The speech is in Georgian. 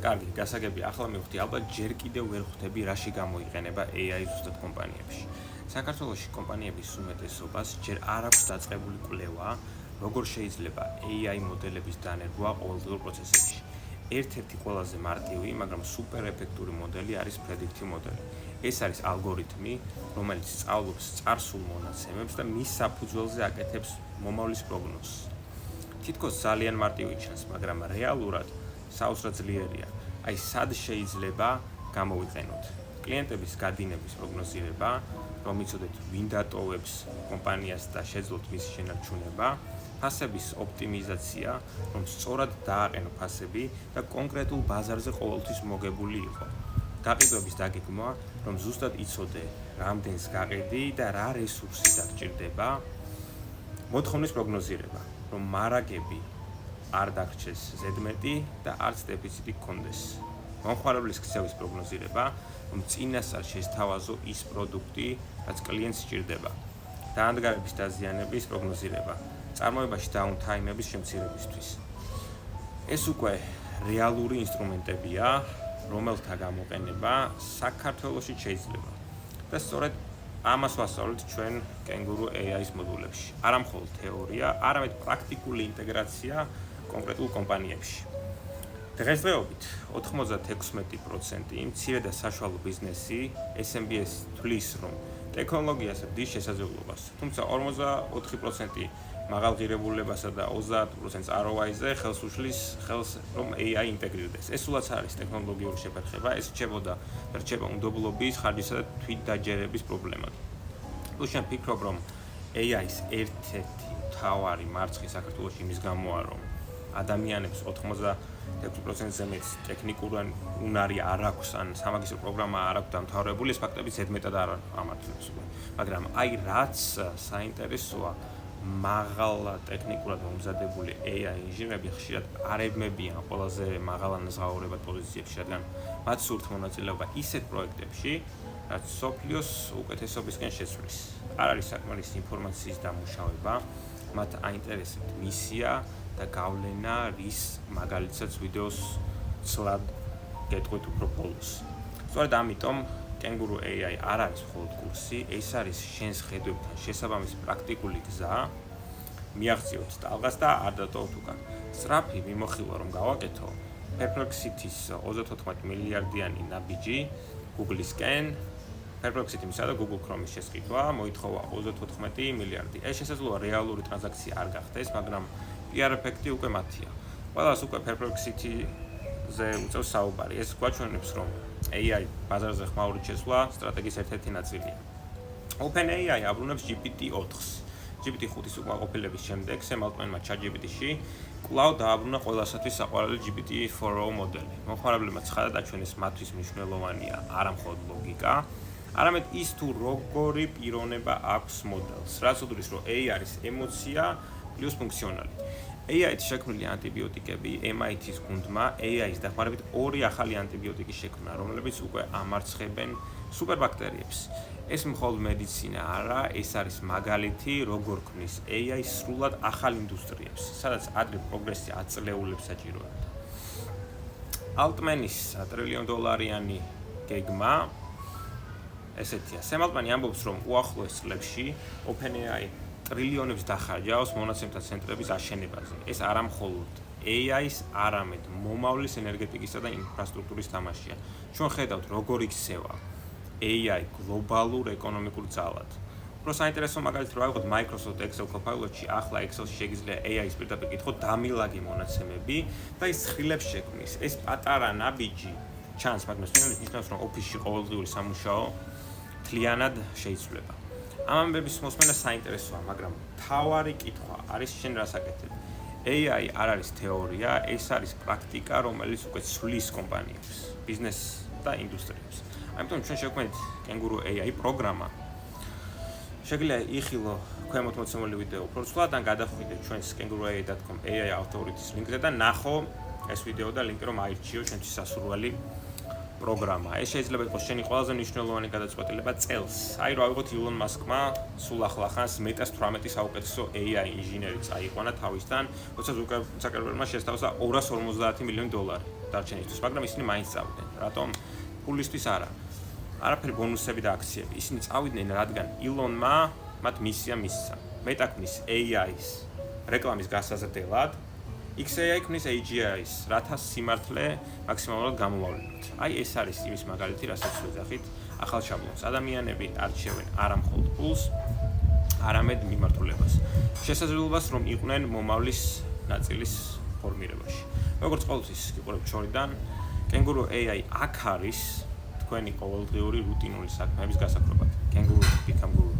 კარგი, გასაგები ახლა მივხვდი, ალბათ ჯერ კიდევ ვერ ხვდები რაში გამოიყენება AI ზუსტად კომპანიებში. საქართველოში კომპანიების უმეტესობას ჯერ არ აქვს დაწყებული კვლევა, როგორ შეიძლება AI მოდელების დანერგვა ყოველდღიურ პროცესებში. ერთ-ერთი ყველაზე მარტივი, მაგრამ სუპერ ეფექტური მოდელი არის predictive მოდელი. ეს არის ალგორითმი, რომელიც სწავლობს წარსულ მონაცემებს და მის საფუძველზე აკეთებს მომავლის პროგნოზს. თითქოს ძალიან მარტივი ჩანს, მაგრამ რეალურად საოცრად ძლიერია. აი, სად შეიძლება გამოვიყენოთ კლიენტების გადინების პროგნოზირება, რომ იცოდეთ, ვინ დატოვებს კომპანიას და შეძლოთ მის შენარჩუნება, ფასების ოპტიმიზაცია, რომ სწორად დააყენო ფასები და კონკრეტულ ბაზარზე ყოველთვის მოგებული იყო. გაყიდვების დაგეგმვა, რომ ზუსტად იცოდე, რამდენს გაყიდი და რა რესურსი დაგჭირდება, მოთხოვნის პროგნოზირება, რომ მარაგები არ დაგრჩეს ზედმეტი და არც დეფიციტი გქონდეს. მომხმარებლის ქცევის პროგნოზირება, რომ წინასწარ შესთავაზო ის პროდუქტი, რაც კლიენტს სჭირდება. დაანდგარების დაზიანების პროგნოზირება, წარმოებაში დაუნთაიმების შემცირებისთვის. ეს უკვე რეალური ინსტრუმენტებია, რომელთა გამოყენება საქართველოში შეიძლება. და სწორედ ამას ვასწავლეთ ჩვენ Kanguru AI-ის მოდულებში. არა მხოლოდ თეორია, არამედ პრაქტიკული ინტეგრაცია კონკრეტულ კომპანიებში. დღესდღეობით 96% მცირე და საშუალო ბიზნესი SMB-ს თვლის, რომ ტექნოლოგიას დის შესაძლებლობას, თუმცა 44% მაღალღირებულებასა და 30% ROI-ზე ხელს უშლის, რომ AI ინტეგრირდეს. ეს სულაც არის ტექნოლოგიური შეფერხება, ეს რჩება უნდობლობის, ხარჯისა და თვითდაჯერების პრობლემად. შენ ფიქრობ, რომ AI-ის ერთ-ერთი მთავარი მარცხი საქართველოში იმის გამოა, რომ ადამიანებს 96%-ზე მეტს ტექნიკური უნარი არ აქვს, ან სამაგისტრო პროგრამა არ აქვს დამთავრებული, ეს ფაქტები ზედმეტად არ ამართლებს. მაგრამ აი რაც საინტერესოა, მაღალ ტექნიკურად მომზადებული AI ინჟინერები ხშირად არებმებიან ყველაზე მაღალანაზღაურებად პოზიციებში, რადგან მათ სურთ მონაწილეობა ისეთ პროექტებში, რაც სოფლიოს უკეთესობისკენ შეცვლის. არ არის საკმარისი ინფორმაციის დამუშავება, მათ აინტერესებთ მისია და გავლენა, რის მაგალითსაც ვიდეოს ცლად გეტყვით უფრო ბოლოს. სწორედ ამიტომ Kanguru AI არ არის მხოლოდ კურსი, ეს არის შენს ხედვებთან შესაბამისი პრაქტიკული გზა. მიაღწიოთ ტალღას და არ დატოვოთ უკან. სწრაფი მიმოხილვა რომ გავაკეთო, Perplexity-ის 34 მილიარდიანი ნაბიჯი Google-ისკენ, Perplexity-მისა და Google Chrome-ის შესყიდვა მოითხოვა 34 მილიარდი. ეს შესაძლოა რეალური ტრანზაქცია არ გახდეს, მაგრამ PR ეფექტი უკვე მათია. ყველას უკვე Perplexity-ზე უწევს საუბარი. ეს გვაჩვენებს, რომ AI ბაზარზე ხმაურით შესვლა სტრატეგიის ერთ-ერთი ნაწილია. OpenAI აბრუნებს GPT-4-ს. GPT-5-ის უკმაყოფილების შემდეგ Sam Altman-მა ChatGPT-ში კვლავ დააბრუნა ყველასათვის საყვარელი GPT-4o მოდელი. მომხმარებლებმა ცხადად აჩვენეს მათთვის მნიშვნელოვანია არა მხოლოდ ლოგიკა, არამედ ის თუ როგორი პიროვნება აქვს მოდელს. რაც უდრის, რომ AI არის ემოცია პლუს ფუნქციონალი. AI-ით შექმნილი ანტიბიოტიკები MIT-ის გუნდმა AI-ის დახმარებით ორი ახალი ანტიბიოტიკი შექმნა, რომლებიც უკვე ამარცხებენ სუპერბაქტერიებს. ეს მხოლოდ მედიცინა არა, ეს არის მაგალითი, როგორ ქმნის AI სრულად ახალ ინდუსტრიებს, სადაც ადრე პროგრესი აწლეულებს საჭიროებდა. Altman-ის $1 გეგმა ესეთია. Sam Altman ამბობს, რომ უახლოეს წლებში OpenAI ტრილიონებს დახარჯავს მონაცემთა ცენტრების აშენებაზე. ეს არა მხოლოდ AI-ის, არამედ მომავლის ენერგეტიკისა და ინფრასტრუქტურის თამაშია. ჩვენ ხედავთ, როგორ იქცევა AI გლობალურ ეკონომიკურ ძალად. უფრო საინტერესო მაგალითად რა ვიღოთ Microsoft Excel Copilot-ში, ახლა Excel-ში შეგიძლია AI-ის პირდაპირ კითხოთ დამილაგე მონაცემები და ის ცხრილებს შექმნის. ეს პატარა ნაბიჯი ჩანს, მაგრამ ეს ნიშნავს, რომ Office-ში ყოველდღიური სამუშაო მთლიანად შეიცვლება. ამ ამბების მოსმენა საინტერესოა, მაგრამ მთავარი კითხვა არის შენ რას აკეთებ. AI არ არის თეორია, ეს არის პრაქტიკა, რომელიც უკვე ცვლის კომპანიებს, ბიზნესს და ინდუსტრიებს. ამიტომ ჩვენ შევქმნით Kanguru AI პროგრამა. შეგიძლია იხილო ქვემოთ მოცემული ვიდეო პროცლად ან გადახვიდე ჩვენს kanguruai.com AI authorities ლინკზე და ნახო ეს ვიდეო და ლინკი რომ აირჩიო ჩვენთვის სასურველი პროგრამა. ეს შეიძლება იყოს შენი ყველაზე მნიშვნელოვანი გადაწყვეტილება წელს. აი რა ვიღოთ Elon Musk-მა სულ ახლახანს Meta-ს 18 საუკეთესო AI ინჟინერი წაიყვანა თავისთან, როცა Zuckerberg-მა შესთავაზა $250 მილიონი. დარჩენისთვის, მაგრამ ისინი მაინც წავიდნენ. რატომ? ფულისთვის არა. არაფერი ბონუსები და აქციები. ისინი წავიდნენ, რადგან ილონმა მათ მისია მისცა. მეტა ქმნის AI-ის რეკლამის გასაზრდელად, XAI ქმნის AGI-ის, რათა სიმართლე მაქსიმალურად გამოვავლინოთ. აი ეს არის იმის მაგალითი, რასაც ვეძახით ახალ შაბლონს. ადამიანები არჩევენ არა მხოლოდ ფულს, არამედ მიმართულებას. შესაძლებლობას, რომ იყვნენ მომავლის ნაწილის ფორმირებაში. როგორც ყოველთვის გიყურებთ შორიდან, Kanguru AI აქ არის თქვენი ყოველდღიური რუტინული საქმეების გასაკრობად. Kanguru become guru.